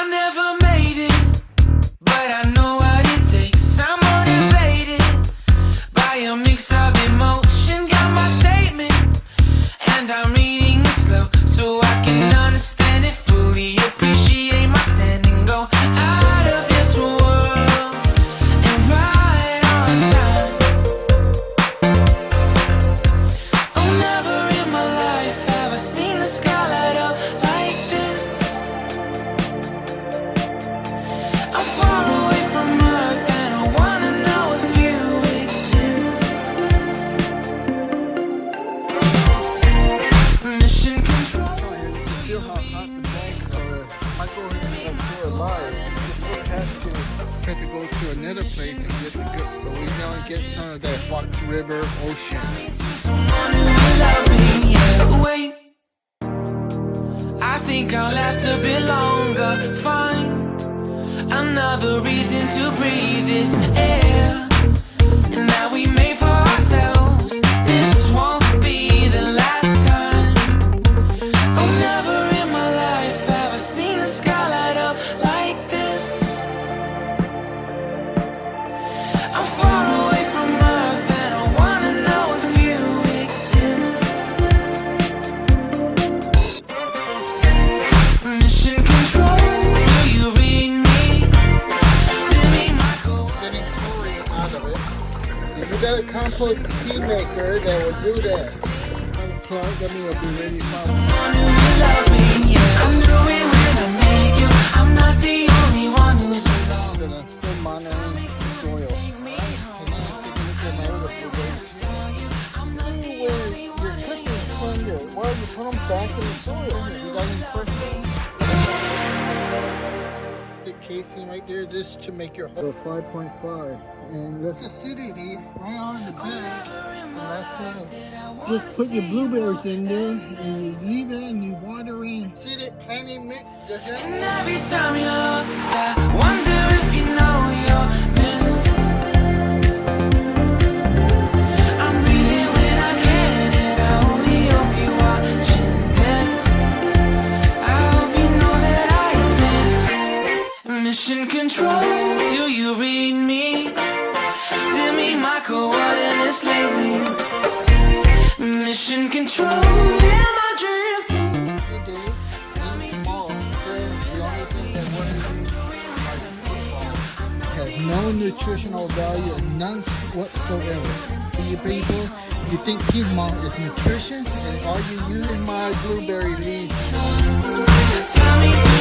I never made it, but I know what it takes. I'm motivated by a mix of emotion. Got my statement, and I'm reading it slow so I can understand it fully. Appreciate my standing, go out of this world and right on time. Oh, never in my life have I seen the sky light up like this. I'm far away from Earth and I wanna know if you exist. Mission control. Feel how hot the bags are. My goal is to go alive. Before it has to go to another place and get the good, but we now get some of that Fox River ocean. Someone who will love me, yeah. Wait, I think I'll last a bit longer. Find another reason to breathe this air, and that we made for ourselves. This won't be the last time. Oh, never in my life have I seen the sky light up like this. I'm far away from Earth and I wanna know if you exist. Mission control, do you read me? Send me my code. Getting chlorine out of it. If you got a compost tea maker that will do that, unplug, then we'll be ready for Someone who will love me, yeah. I knew it when I met you. I'm not the only one who's alone. I'm still monitoring the soil. Can I take a look at my other photos? Your clippings from there. Why don't you put them back in the soil? You got any questions? The casing right there, this to make your hole 5.5, and that's acidity right on the back. Last night, just put your blueberries in there, and you leave it, and you water in acidic planting mix. Does that And every time you're lost, I wonder if you know you're missed. I'm breathing when I can, and I only hope you're watching this. I hope you know that I exist. Mission control, do you read me? Send me my coordinates lately. Mission control, am I drifting? today, and tomorrow, then the only thing that one of these has no nutritional value, none whatsoever. So you people, you think Piedmont is nutrition, and all you using my blueberry leaves. Tell me to